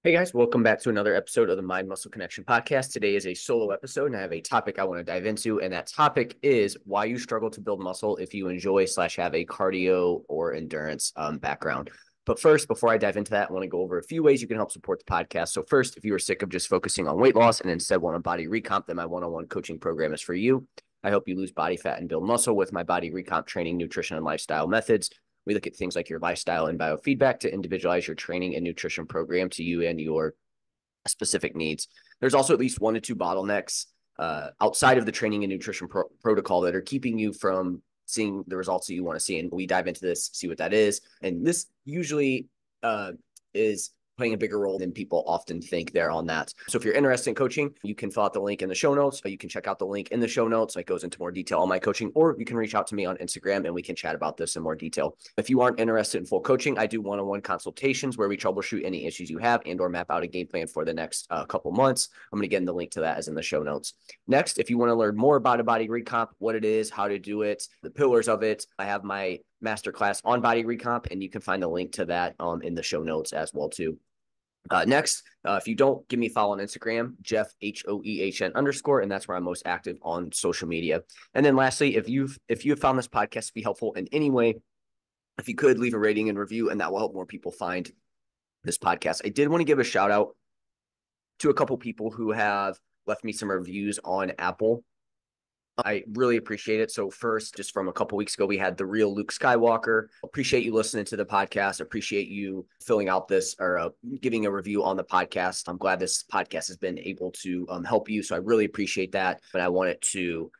Hey guys, welcome back to another episode of the Mind Muscle Connection podcast. Today is a solo episode, and I have a topic I want to dive into, and that topic is why you struggle to build muscle if you enjoy/have a cardio or endurance background. But first, before I dive into that, I want to go over a few ways you can help support the podcast. So first, if you are sick of just focusing on weight loss and instead want a body recomp, then my one-on-one coaching program is for you. I help you lose body fat and build muscle with my body recomp training, nutrition, and lifestyle methods. We look at things like your lifestyle and biofeedback to individualize your training and nutrition program to you and your specific needs. There's also at least 1 to 2 bottlenecks outside of the training and nutrition protocol that are keeping you from seeing the results that you want to see. And we dive into this, see what that is. And this usually is playing a bigger role than people often think there on that. So if you're interested in coaching, you can fill out the link in the show notes. You can check out the link in the show notes. It goes into more detail on my coaching, or you can reach out to me on Instagram and we can chat about this in more detail. If you aren't interested in full coaching, I do one-on-one consultations where we troubleshoot any issues you have and or map out a game plan for the next couple months. I'm going to get in the link to that as in the show notes. Next, if you want to learn more about a body recomp, what it is, how to do it, the pillars of it, I have my masterclass on body recomp, and you can find the link to that in the show notes as well too. Next, if you don't give me a follow on Instagram, Jeff HOEHN _, and that's where I'm most active on social media. And then lastly, if you have found this podcast to be helpful in any way, if you could leave a rating and review, and that will help more people find this podcast. I did want to give a shout out to a couple people who have left me some reviews on Apple. I really appreciate it. So first, just from a couple weeks ago, we had the real Luke Skywalker. Appreciate you listening to the podcast. Appreciate you filling out this or giving a review on the podcast. I'm glad this podcast has been able to help you. So I really appreciate that. But I wanted to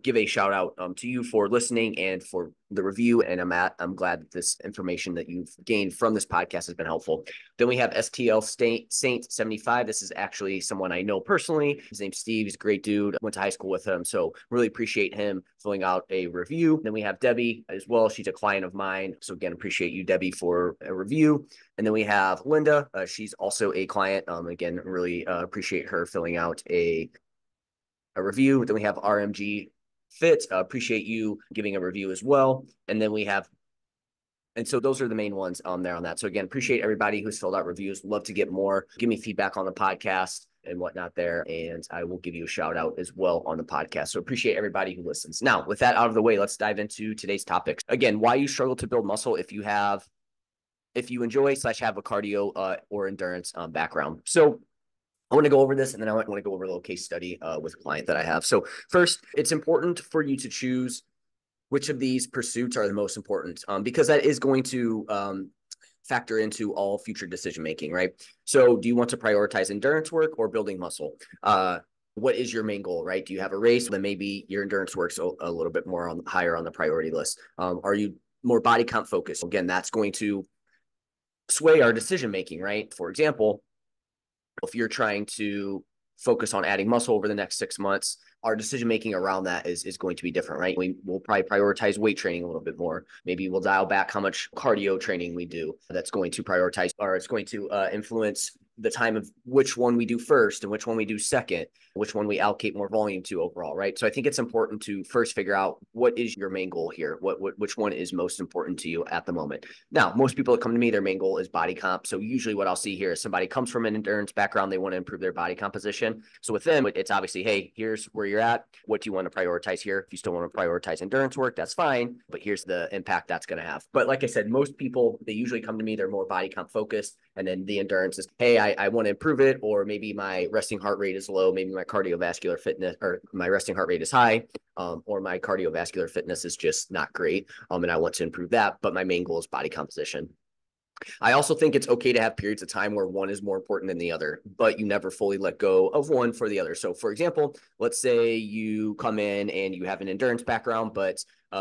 give a shout out to you for listening and for the review. And I'm glad that this information that you've gained from this podcast has been helpful. Then we have STL Saint 75. This is actually someone I know personally. His name's Steve. He's a great dude. Went to high school with him. So really appreciate him filling out a review. Then we have Debbie as well. She's a client of mine. So again, appreciate you, Debbie, for a review. And then we have Linda. She's also a client. Again, really appreciate her filling out a review. Then we have RMG Fit. Appreciate you giving a review as well. And then we have, and so those are the main ones on there on that. So again, appreciate everybody who's filled out reviews. Love to get more. Give me feedback on the podcast and whatnot there. And I will give you a shout out as well on the podcast. So appreciate everybody who listens. Now, with that out of the way, let's dive into today's topics. Again, why you struggle to build muscle if you enjoy/have a cardio or endurance background. So I want to go over this, and then I want to go over a little case study with a client that I have. So first, it's important for you to choose which of these pursuits are the most important, because that is going to factor into all future decision-making, right? So do you want to prioritize endurance work or building muscle? What is your main goal, right? Do you have a race? Then maybe your endurance work's a little bit more higher on the priority list. Are you more body comp focused? Again, that's going to sway our decision-making, right? For example, if you're trying to focus on adding muscle over the next 6 months, our decision making around that is going to be different, right? We'll probably prioritize weight training a little bit more. Maybe we'll dial back how much cardio training we do. That's going to prioritize, or it's going to influence the time of which one we do first and which one we do second, which one we allocate more volume to overall, right? So I think it's important to first figure out what is your main goal here, which one is most important to you at the moment. Now, most people that come to me, their main goal is body comp. So usually what I'll see here is somebody comes from an endurance background, they want to improve their body composition. So with them, it's obviously, hey, here's where you're at. What do you want to prioritize here? If you still want to prioritize endurance work, that's fine, but here's the impact that's going to have. But like I said, most people, they usually come to me, they're more body comp focused. And then the endurance is, hey, I want to improve it, or maybe my resting heart rate is low, maybe my cardiovascular fitness, or my resting heart rate is high, or my cardiovascular fitness is just not great, and I want to improve that, but my main goal is body composition. I also think it's okay to have periods of time where one is more important than the other, but you never fully let go of one for the other. So for example, let's say you come in and you have an endurance background, but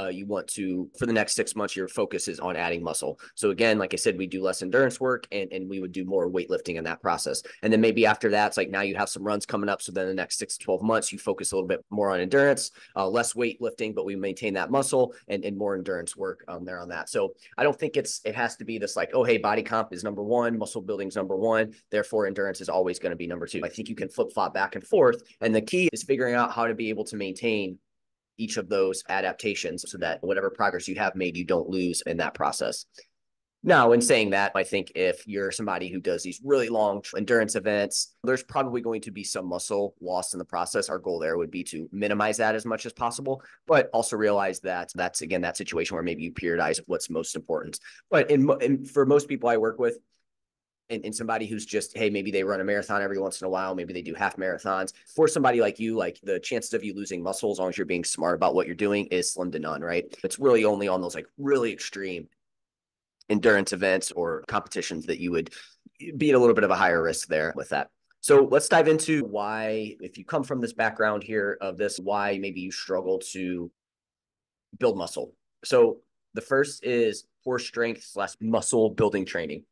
you want to, for the next 6 months, your focus is on adding muscle. So again, like I said, we do less endurance work and we would do more weightlifting in that process. And then maybe after that, it's like now you have some runs coming up. So then the next 6 to 12 months, you focus a little bit more on endurance, less weightlifting, but we maintain that muscle and more endurance work there on that. So I don't think it has to be this like, oh, hey, body comp is number one, muscle building is number one, therefore endurance is always going to be number two. I think you can flip flop back and forth. And the key is figuring out how to be able to maintain each of those adaptations so that whatever progress you have made, you don't lose in that process. Now, in saying that, I think if you're somebody who does these really long endurance events, there's probably going to be some muscle loss in the process. Our goal there would be to minimize that as much as possible, but also realize that that's, again, that situation where maybe you periodize what's most important. But for most people I work with, and somebody who's just, hey, maybe they run a marathon every once in a while, maybe they do half marathons. For somebody like you, like the chances of you losing muscle, as long as you're being smart about what you're doing, is slim to none, right? It's really only on those like really extreme endurance events or competitions that you would be at a little bit of a higher risk there with that. So let's dive into why, if you come from this background here of this, why maybe you struggle to build muscle. So the first is poor strength / muscle building training.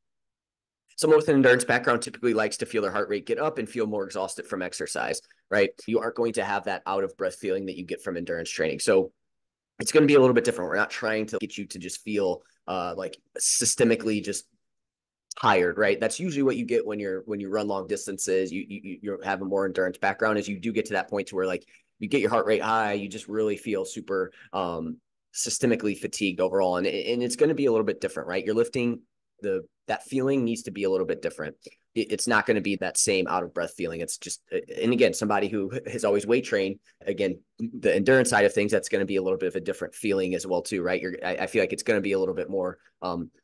Someone with an endurance background typically likes to feel their heart rate get up and feel more exhausted from exercise, right? You aren't going to have that out of breath feeling that you get from endurance training. So it's going to be a little bit different. We're not trying to get you to just feel like systemically just tired, right? That's usually what you get when you run long distances. You have a more endurance background, as you do get to that point to where like you get your heart rate high, you just really feel super systemically fatigued overall, and it's going to be a little bit different, right? You're lifting that feeling needs to be a little bit different. It's not going to be that same out of breath feeling. It's just, and again, somebody who has always weight trained, again, the endurance side of things, that's going to be a little bit of a different feeling as well too, right? I feel like it's going to be a little bit more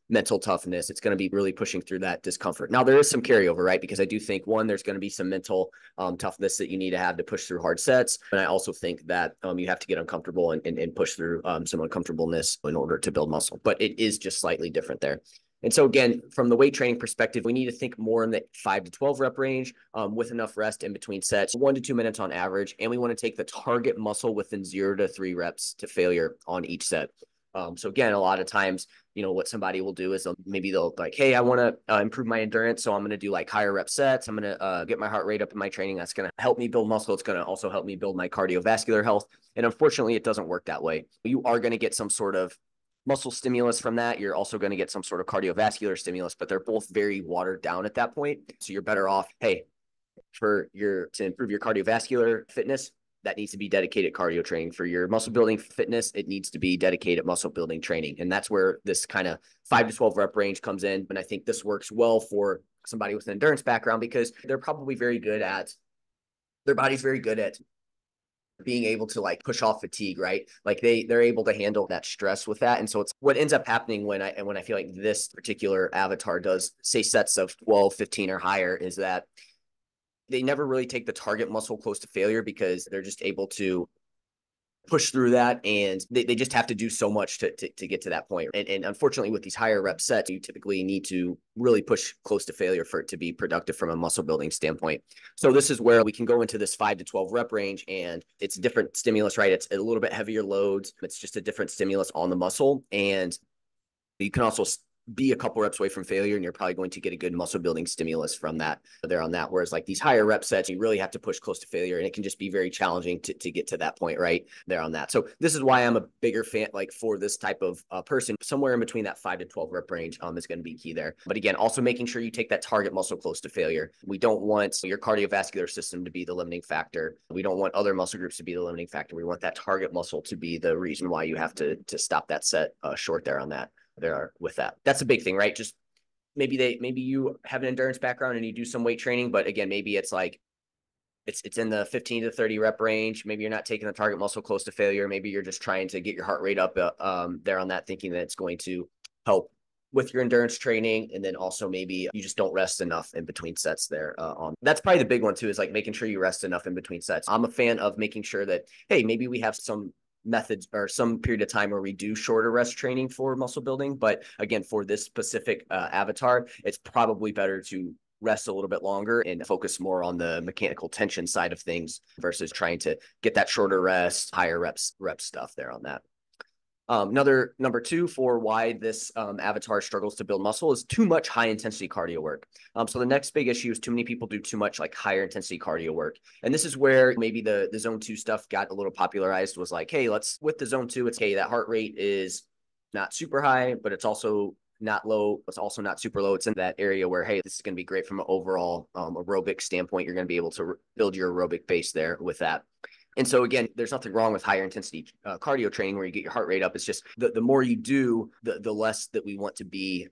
mental toughness. It's going to be really pushing through that discomfort. Now there is some carryover, right? Because I do think one, there's going to be some mental toughness that you need to have to push through hard sets. And I also think that you have to get uncomfortable and push through some uncomfortableness in order to build muscle, but it is just slightly different there. And so again, from the weight training perspective, we need to think more in the 5 to 12 rep range with enough rest in between sets, 1 to 2 minutes on average. And we want to take the target muscle within 0 to 3 reps to failure on each set. So again, a lot of times, what somebody will do is they'll like, hey, I want to improve my endurance. So I'm going to do like higher rep sets. I'm going to get my heart rate up in my training. That's going to help me build muscle. It's going to also help me build my cardiovascular health. And unfortunately, it doesn't work that way. You are going to get some sort of muscle stimulus from that. You're also going to get some sort of cardiovascular stimulus, but they're both very watered down at that point. So you're better off, hey, to improve your cardiovascular fitness, that needs to be dedicated cardio training. For your muscle building fitness, it needs to be dedicated muscle building training. And that's where this kind of 5 to 12 rep range comes in. And I think this works well for somebody with an endurance background because their body's very good at being able to like push off fatigue, right? Like they're able to handle that stress with that. And so it's what ends up happening when I feel like this particular avatar does say sets of 12, 15 or higher, is that they never really take the target muscle close to failure because they're just able to push through that, and they just have to do so much to get to that point. And unfortunately, with these higher rep sets, you typically need to really push close to failure for it to be productive from a muscle building standpoint. So this is where we can go into this 5 to 12 rep range, and it's different stimulus, right? It's a little bit heavier loads. It's just a different stimulus on the muscle, and you can also be a couple reps away from failure, and you're probably going to get a good muscle building stimulus from that there on that. Whereas like these higher rep sets, you really have to push close to failure, and it can just be very challenging to get to that point right there on that. So this is why I'm a bigger fan, like for this type of person, somewhere in between that 5 to 12 rep range is going to be key there. But again, also making sure you take that target muscle close to failure. We don't want your cardiovascular system to be the limiting factor. We don't want other muscle groups to be the limiting factor. We want that target muscle to be the reason why you have to stop that set short there on that. There with that. That's a big thing, right? Just maybe you have an endurance background and you do some weight training, but again, maybe it's like it's in the 15 to 30 rep range. Maybe you're not taking the target muscle close to failure. Maybe you're just trying to get your heart rate up there on that, thinking that it's going to help with your endurance training. And then also maybe you just don't rest enough in between sets there on. That's probably the big one too, is like making sure you rest enough in between sets. I'm a fan of making sure that, hey, maybe we have some methods or some period of time where we do shorter rest training for muscle building. But again, for this specific avatar, it's probably better to rest a little bit longer and focus more on the mechanical tension side of things versus trying to get that shorter rest, higher rep stuff there on that. Another number 2 for why this avatar struggles to build muscle is too much high intensity cardio work. So the next big issue is too many people do too much like higher intensity cardio work. And this is where maybe the zone 2 stuff got a little popularized, was like, hey, with the zone 2, it's, hey, that heart rate is not super high, but it's also not low. It's also not super low. It's in that area where, hey, this is going to be great from an overall aerobic standpoint. You're going to be able to build your aerobic base there with that. And so again, there's nothing wrong with higher intensity cardio training where you get your heart rate up. It's just the more you do, the less that we want to be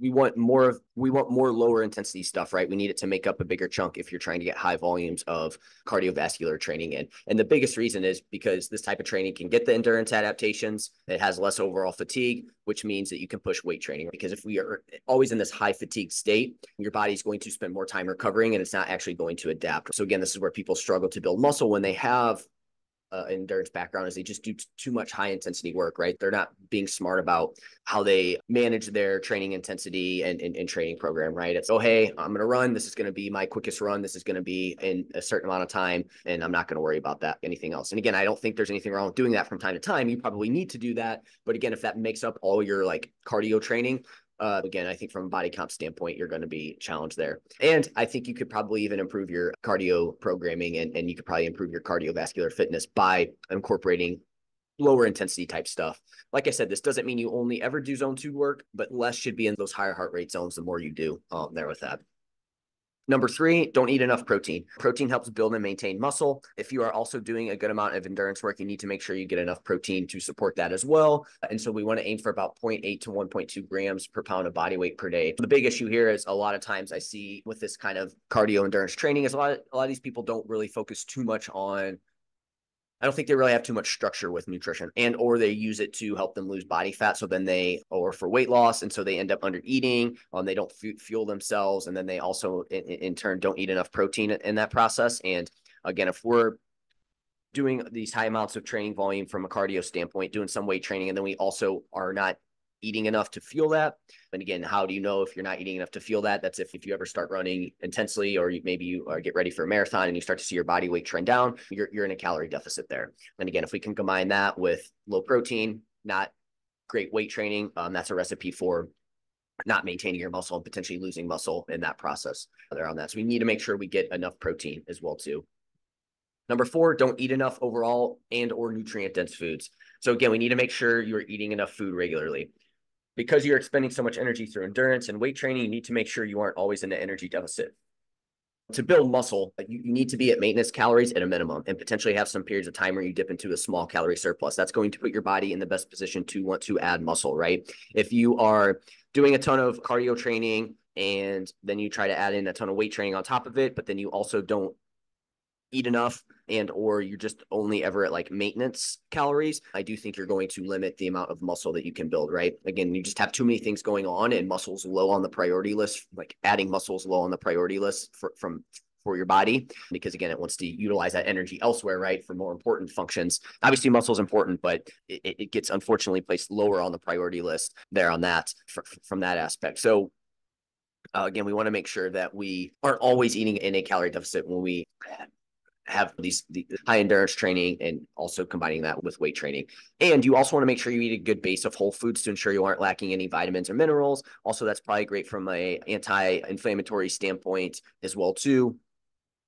we want more lower intensity stuff, right? We need it to make up a bigger chunk if you're trying to get high volumes of cardiovascular training in. And the biggest reason is because this type of training can get the endurance adaptations. It has less overall fatigue, which means that you can push weight training. Because if we are always in this high fatigue state, your body's going to spend more time recovering and it's not actually going to adapt. So again, this is where people struggle to build muscle when they have endurance background, is they just do too much high intensity work, right? They're not being smart about how they manage their training intensity and training program, right? It's, oh, hey, I'm going to run. This is going to be my quickest run. This is going to be in a certain amount of time, and I'm not going to worry about that, anything else. And again, I don't think there's anything wrong with doing that from time to time. You probably need to do that. But again, if that makes up all your like cardio training, again, I think from a body comp standpoint, you're going to be challenged there. And I think you could probably even improve your cardio programming and you could probably improve your cardiovascular fitness by incorporating lower intensity type stuff. Like I said, this doesn't mean you only ever do zone 2 work, but less should be in those higher heart rate zones the more you do there with that. Number 3, don't eat enough protein. Protein helps build and maintain muscle. If you are also doing a good amount of endurance work, you need to make sure you get enough protein to support that as well. And so we want to aim for about 0.8 to 1.2 grams per pound of body weight per day. The big issue here is a lot of times I see with this kind of cardio endurance training is a lot of these people don't really focus too much on, I don't think they really have too much structure with nutrition, and or they use it to help them lose body fat. So then or for weight loss. And so they end up under eating. They don't fuel themselves. And then they also in turn don't eat enough protein in that process. And again, if we're doing these high amounts of training volume from a cardio standpoint, doing some weight training, and then we also are not eating enough to fuel that. And again, how do you know if you're not eating enough to fuel that? That's if you ever start running intensely, or maybe you get ready for a marathon and you start to see your body weight trend down, you're in a calorie deficit there. And again, if we can combine that with low protein, not great weight training, that's a recipe for not maintaining your muscle and potentially losing muscle in that process there on that. So we need to make sure we get enough protein as well too. Number 4, don't eat enough overall and or nutrient dense foods. So again, we need to make sure you're eating enough food regularly. Because you're expending so much energy through endurance and weight training, you need to make sure you aren't always in an energy deficit. To build muscle, you need to be at maintenance calories at a minimum and potentially have some periods of time where you dip into a small calorie surplus. That's going to put your body in the best position to want to add muscle, right? If you are doing a ton of cardio training and then you try to add in a ton of weight training on top of it, but then you also don't eat enough and or you're just only ever at like maintenance calories, I do think you're going to limit the amount of muscle that you can build, right? Again, you just have too many things going on and muscles low on the priority list, like adding muscles low on the priority list for your body, because again, it wants to utilize that energy elsewhere, right? For more important functions. Obviously muscle is important, but it gets unfortunately placed lower on the priority list there on that from that aspect. So again, we want to make sure that we aren't always eating in a calorie deficit when we have the high endurance training and also combining that with weight training. And you also want to make sure you eat a good base of whole foods to ensure you aren't lacking any vitamins or minerals. Also, that's probably great from a anti-inflammatory standpoint as well too.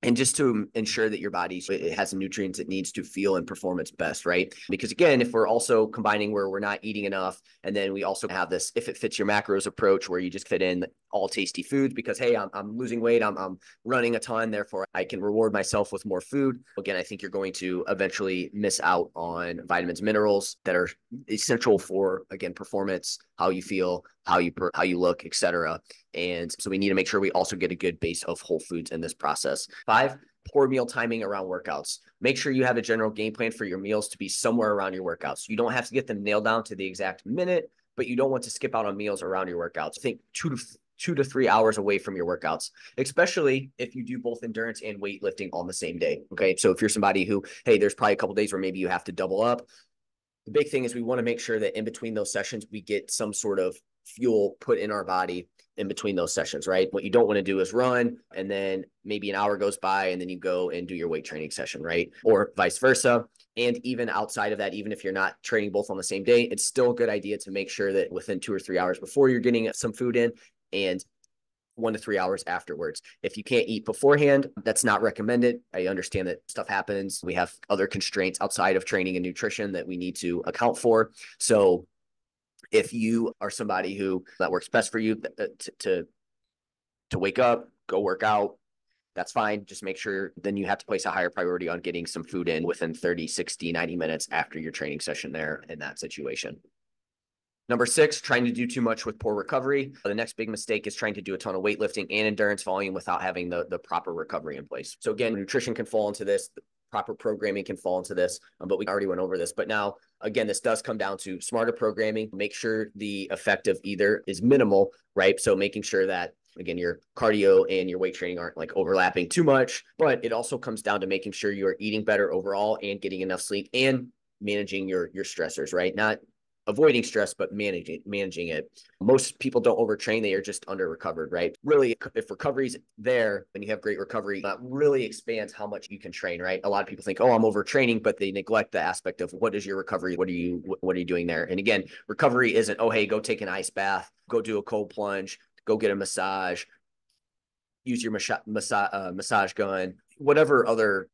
And just to ensure that your body has the nutrients it needs to feel and perform its best, right? Because again, if we're also combining where we're not eating enough, and then we also have this if it fits your macros approach where you just fit in all tasty foods because, hey, I'm losing weight, I'm running a ton, therefore I can reward myself with more food. Again, I think you're going to eventually miss out on vitamins, minerals that are essential for, again, performance, how you feel, how you look, etc. And so we need to make sure we also get a good base of whole foods in this process. 5, poor meal timing around workouts. Make sure you have a general game plan for your meals to be somewhere around your workouts. You don't have to get them nailed down to the exact minute, but you don't want to skip out on meals around your workouts. Think 2 to 3 hours away from your workouts, especially if you do both endurance and weightlifting on the same day. Okay. So if you're somebody who, hey, there's probably a couple days where maybe you have to double up. The big thing is we want to make sure that in between those sessions, we get some sort of fuel put in our body in between those sessions, right? What you don't want to do is run and then maybe an hour goes by and then you go and do your weight training session, right? Or vice versa. And even outside of that, even if you're not training both on the same day, it's still a good idea to make sure that within 2 or 3 hours before you're getting some food in and 1 to 3 hours afterwards. If you can't eat beforehand, that's not recommended. I understand that stuff happens. We have other constraints outside of training and nutrition that we need to account for. So if you are somebody who that works best for you to wake up, go work out, that's fine. Just make sure then you have to place a higher priority on getting some food in within 30, 60, 90 minutes after your training session there in that situation. Number 6, trying to do too much with poor recovery. The next big mistake is trying to do a ton of weightlifting and endurance volume without having the proper recovery in place. So again, nutrition can fall into this, proper programming can fall into this, but we already went over this. But now, again, this does come down to smarter programming. Make sure the effect of either is minimal, right? So making sure that, again, your cardio and your weight training aren't like overlapping too much, but it also comes down to making sure you are eating better overall and getting enough sleep and managing your stressors, right? Not avoiding stress, but managing it. Most people don't overtrain. They are just under recovered, right? Really, if recovery's there and you have great recovery, that really expands how much you can train, right? A lot of people think, oh, I'm overtraining, but they neglect the aspect of what is your recovery? What are you doing there? And again, recovery isn't, oh, hey, go take an ice bath, go do a cold plunge, go get a massage, use your massage gun, whatever other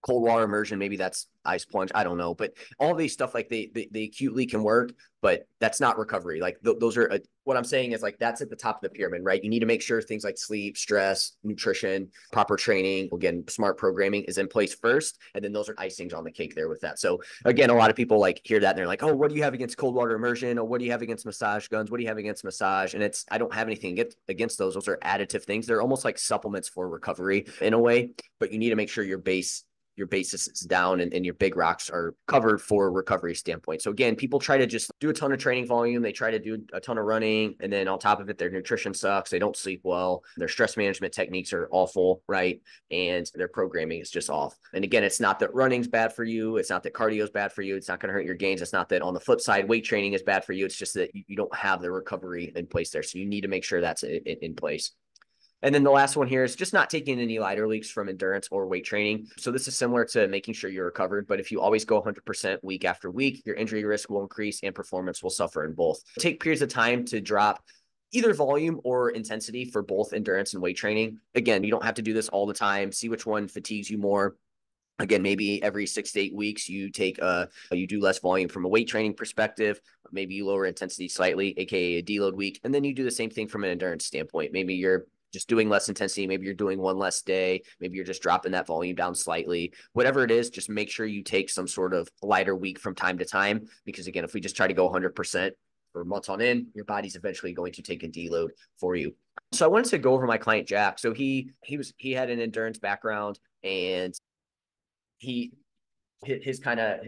cold water immersion, maybe that's ice plunge, I don't know, but all these stuff, like they acutely can work, but that's not recovery. Like those are what I'm saying is like that's at the top of the pyramid, right? You need to make sure things like sleep, stress, nutrition, proper training, again, smart programming is in place first, and then those are icings on the cake there with that. So again, a lot of people like hear that and they're like, oh, what do you have against cold water immersion? Or what do you have against massage guns? What do you have against massage? And I don't have anything against those. Those are additive things. They're almost like supplements for recovery in a way, but you need to make sure your basis is down and your big rocks are covered for a recovery standpoint. So again, people try to just do a ton of training volume. They try to do a ton of running. And then on top of it, their nutrition sucks. They don't sleep well. Their stress management techniques are awful, right? And their programming is just off. And again, it's not that running's bad for you. It's not that cardio is bad for you. It's not going to hurt your gains. It's not that on the flip side, weight training is bad for you. It's just that you don't have the recovery in place there. So you need to make sure that's in place. And then the last one here is just not taking any lighter leaks from endurance or weight training. So this is similar to making sure you're recovered, but if you always go 100% week after week, your injury risk will increase and performance will suffer in both. Take periods of time to drop either volume or intensity for both endurance and weight training. Again, you don't have to do this all the time. See which one fatigues you more. Again, maybe every 6 to 8 weeks, you do less volume from a weight training perspective. Maybe you lower intensity slightly, aka a deload week, and then you do the same thing from an endurance standpoint. Maybe you're just doing less intensity. Maybe you're doing one less day. Maybe you're just dropping that volume down slightly. Whatever it is, just make sure you take some sort of lighter week from time to time. Because again, if we just try to go 100% for months on end, your body's eventually going to take a deload for you. So I wanted to go over my client Jack. So he had an endurance background, and his kind of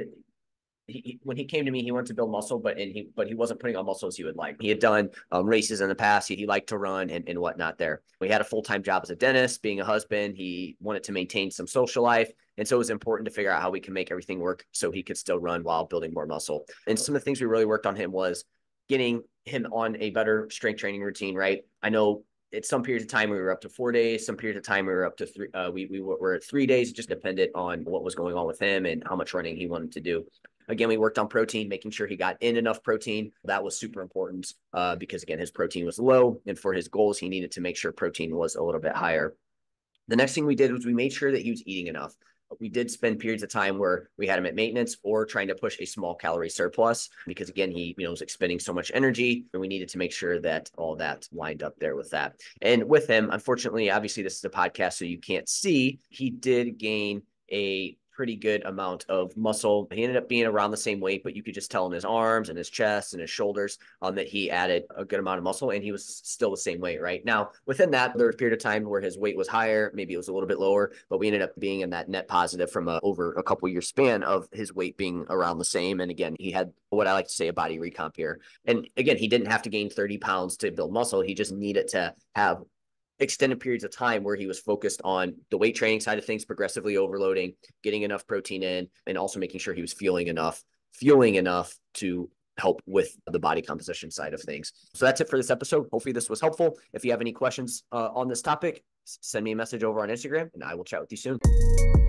when he came to me, he wanted to build muscle, but he wasn't putting on muscle as he would like. He had done races in the past. He liked to run and whatnot there. We had a full-time job as a dentist, being a husband. He wanted to maintain some social life. And so it was important to figure out how we can make everything work so he could still run while building more muscle. And some of the things we really worked on him was getting him on a better strength training routine, right? I know at some periods of time we were up to 4 days. Some periods of time we were up to 3. We were at 3 days. It just depended on what was going on with him and how much running he wanted to do. Again, we worked on protein, making sure he got in enough protein. That was super important because, again, his protein was low. And for his goals, he needed to make sure protein was a little bit higher. The next thing we did was we made sure that he was eating enough. We did spend periods of time where we had him at maintenance or trying to push a small calorie surplus because, again, he was expending so much energy, and we needed to make sure that all that lined up there with that. And with him, unfortunately, obviously, this is a podcast, so you can't see. He did gain a pretty good amount of muscle. He ended up being around the same weight, but you could just tell in his arms and his chest and his shoulders that he added a good amount of muscle, and he was still the same weight, right? Now, within that, there was a period of time where his weight was higher, maybe it was a little bit lower, but we ended up being in that net positive from over a couple year span of his weight being around the same. And again, he had what I like to say a body recomp here. And again, he didn't have to gain 30 pounds to build muscle. He just needed to have extended periods of time where he was focused on the weight training side of things, progressively overloading, getting enough protein in, and also making sure he was fueling enough to help with the body composition side of things. So that's it for this episode. Hopefully this was helpful. If you have any questions on this topic, send me a message over on Instagram and I will chat with you soon.